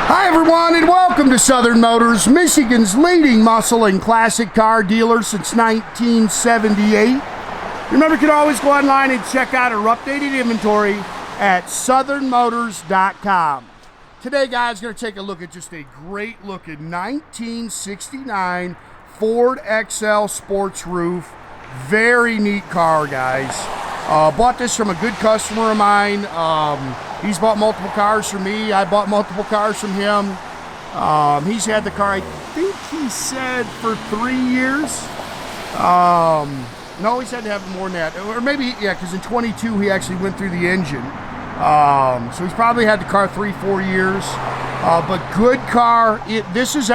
Hi everyone, and welcome to Southern Motors, Michigan's leading muscle and classic car dealer since 1978. Remember, you can always go online and check out our updated inventory at southernmotors.com. Today, guys, going to take a look at just a great looking 1969 Ford XL Sportsroof. Very neat car, guys. Bought this from a good customer of mine. He's bought multiple cars from me. I bought multiple cars from him. He's had the car, I think he said, for 3 years. No, he's had to have more than that. Or maybe, yeah, because in 22 he actually went through the engine. So he's probably had the car 3-4 years. But good car. This is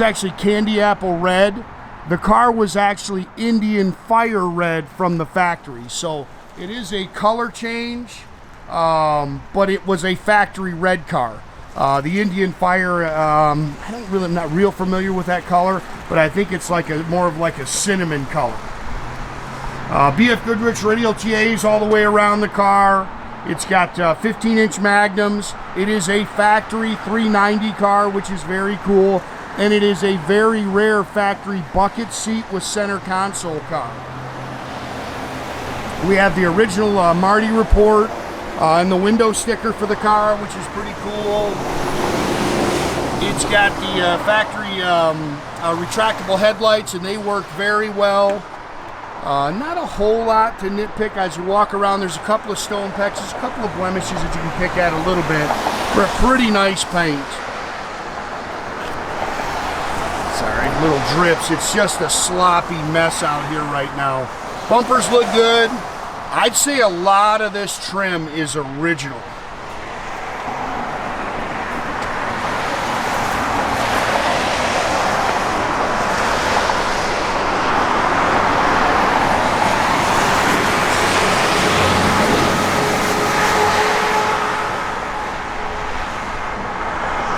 actually candy apple red. The car was actually Indian fire red from the factory. So it is a color change, but it was a factory red car. The Indian fire, I'm not real familiar with that color, but I think it's like more of like a cinnamon color. BF Goodrich Radial T's all the way around the car. It's got 15-inch Magnums. It is a factory 390 car, which is very cool. And it is a very rare factory bucket seat with center console car. We have the original Marti Report and the window sticker for the car, which is pretty cool. It's got the factory retractable headlights, and they work very well. Not a whole lot to nitpick as you walk around. There's a couple of stone pecks, there's a couple of blemishes that you can pick at a little bit, but pretty nice paint. Sorry, little drips. It's just a sloppy mess out here right now. Bumpers look good. I'd say a lot of this trim is original.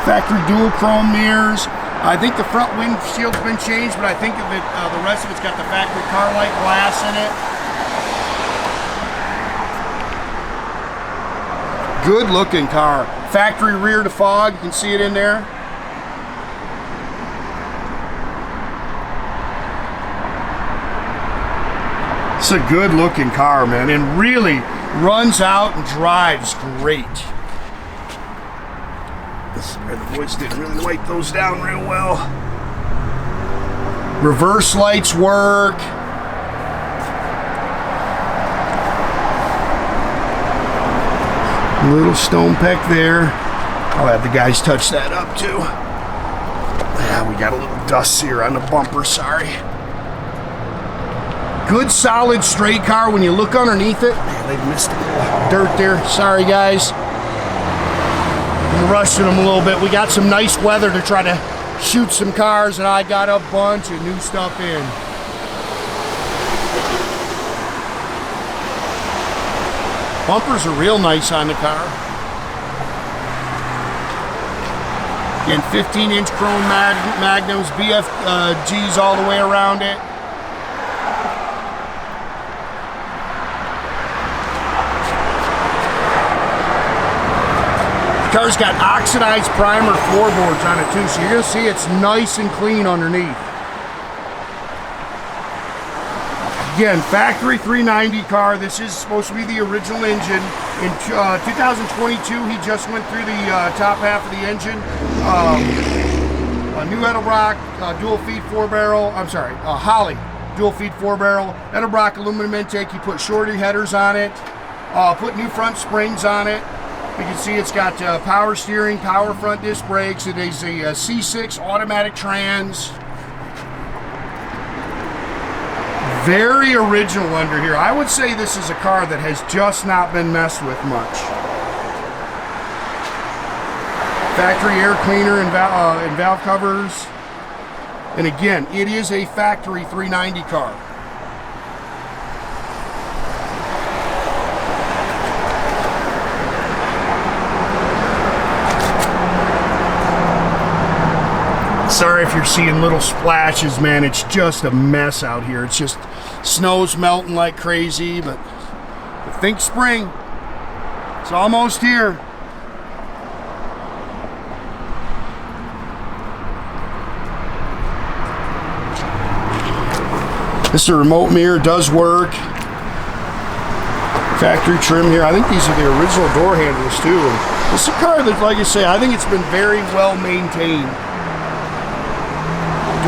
Factory dual chrome mirrors. I think the front windshield's been changed, but I think that the rest of it's got the factory car-like glass in it. Good looking car. Factory rear defog, you can see it in there. It's a good looking car, man, and really runs out and drives great. This is where the boys didn't really wipe those down real well. Reverse lights work. Little stone peck there. I'll have the guys touch that up too. Yeah, we got a little dust here on the bumper, sorry. Good solid straight car. When you look underneath it, man, they missed a little dirt there. Sorry guys. I'm rushing them a little bit. We got some nice weather to try to shoot some cars, and I got a bunch of new stuff in. Bumpers are real nice on the car. Again, 15-inch chrome Magnums, BF G's all the way around it. The car's got oxidized primer floorboards on it too, so you're going to see it's nice and clean underneath. Again, factory 390 car. This is supposed to be the original engine. In 2022, he just went through the top half of the engine. A new Edelbrock dual feed 4-barrel. I'm sorry, Holley dual feed 4-barrel. Edelbrock aluminum intake. He put shorty headers on it. Put new front springs on it. You can see it's got power steering, power front disc brakes. It is a C6 automatic trans. Very original under here. I would say this is a car that has just not been messed with much. Factory air cleaner and valve covers. And again, it is a factory 390 car. Sorry if you're seeing little splashes, man. It's just a mess out here. It's just snow's melting like crazy, but think spring. It's almost here. This is a remote mirror, does work. Factory trim here. I think these are the original door handles too. And this is a car that, like I say, I think it's been very well maintained.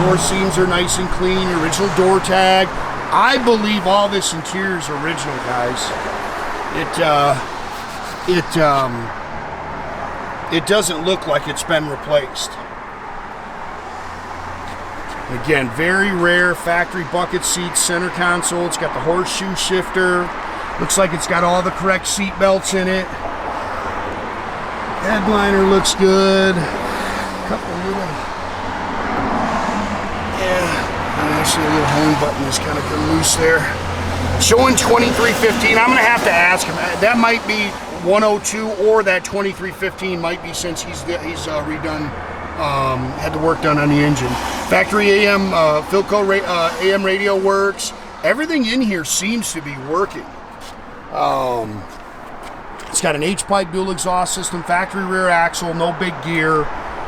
Door seams are nice and clean. Original door tag. I believe all this interior is original, guys. It doesn't look like it's been replaced. Again, very rare factory bucket seats, center console. It's got the horseshoe shifter. Looks like it's got all the correct seat belts in it. Headliner looks good. Couple little, actually a little home button is kind of loose there. Showing 2315. I'm gonna have to ask him. That might be 102, or that 2315 might be, since he's redone, had the work done on the engine. Factory AM Philco AM radio works. Everything in here seems to be working. It's got an H-pipe dual exhaust system, factory rear axle, no big gear.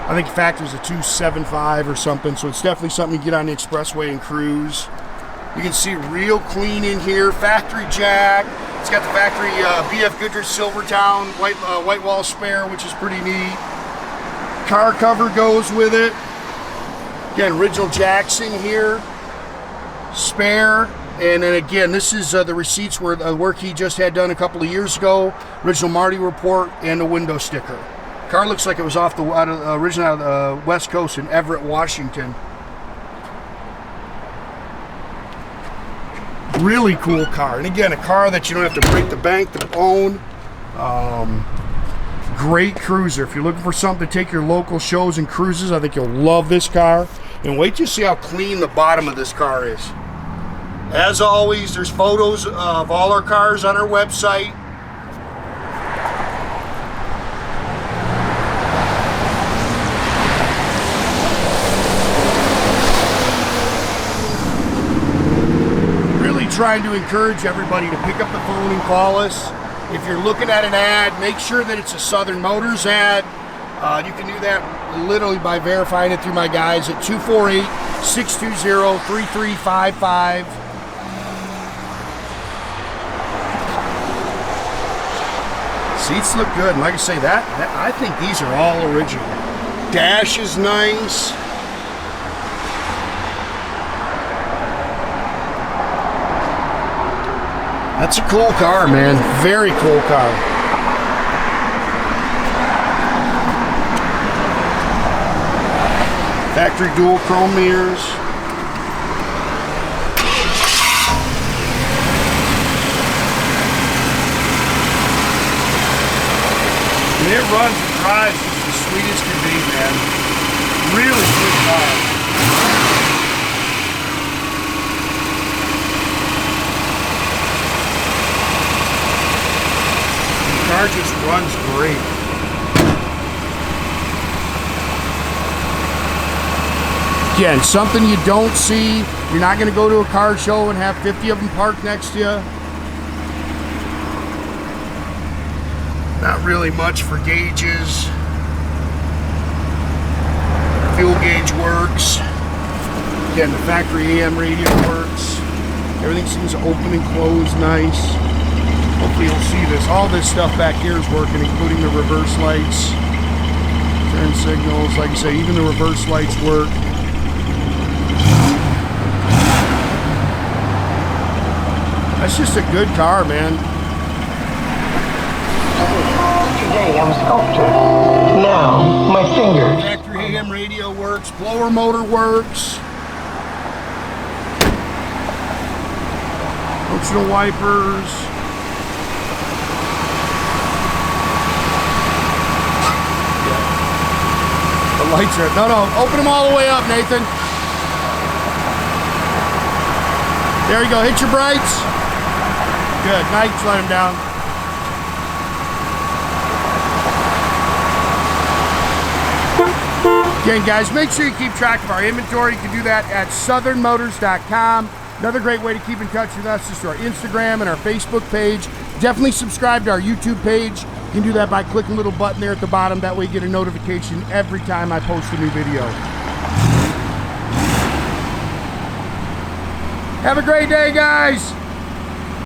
I think factory's a 275 or something, so it's definitely something you get on the expressway and cruise. You can see real clean in here. Factory jack. It's got the factory BF Goodrich Silvertown white wall spare, which is pretty neat. Car cover goes with it. Again, original jacks in here. Spare. And then again, this is the receipts where the work he just had done a couple of years ago. Original Marti Report and a window sticker. Car looks like it was originally out of the West Coast in Everett, Washington. Really cool car. And again, a car that you don't have to break the bank to own. Great cruiser. If you're looking for something to take your local shows and cruises, I think you'll love this car. And wait to see how clean the bottom of this car is. As always, there's photos of all our cars on our website. Really trying to encourage everybody to pick up the phone and call us. If you're looking at an ad, make sure that it's a Southern Motors ad. You can do that literally by verifying it through my guys at 248-620-3355. Seats look good, and like I say, that I think these are all original. Dash is nice. That's a cool car, man. Very cool car. Factory dual chrome mirrors. And it runs and drives just as sweet as can be, man. Really good car. The car just runs great. Again, something you don't see. You're not going to go to a car show and have 50 of them parked next to you. Not really much for gauges. Fuel gauge works. Again, the factory AM radio works. Everything seems to open and close nice. Hopefully you'll see this. All this stuff back here is working, including the reverse lights, turn signals. Like I say, even the reverse lights work. That's just a good car, man. Today I'm a sculptor. Now, my fingers. Factory AM radio works. Blower motor works. Functional wipers. The lights are... No, open them all the way up, Nathan. There you go. Hit your brights. Good. Now you can let them down. Again, guys, make sure you keep track of our inventory. You can do that at southernmotors.com. Another great way to keep in touch with us is through our Instagram and our Facebook page. Definitely subscribe to our YouTube page. You can do that by clicking the little button there at the bottom. That way you get a notification every time I post a new video. Have a great day, guys.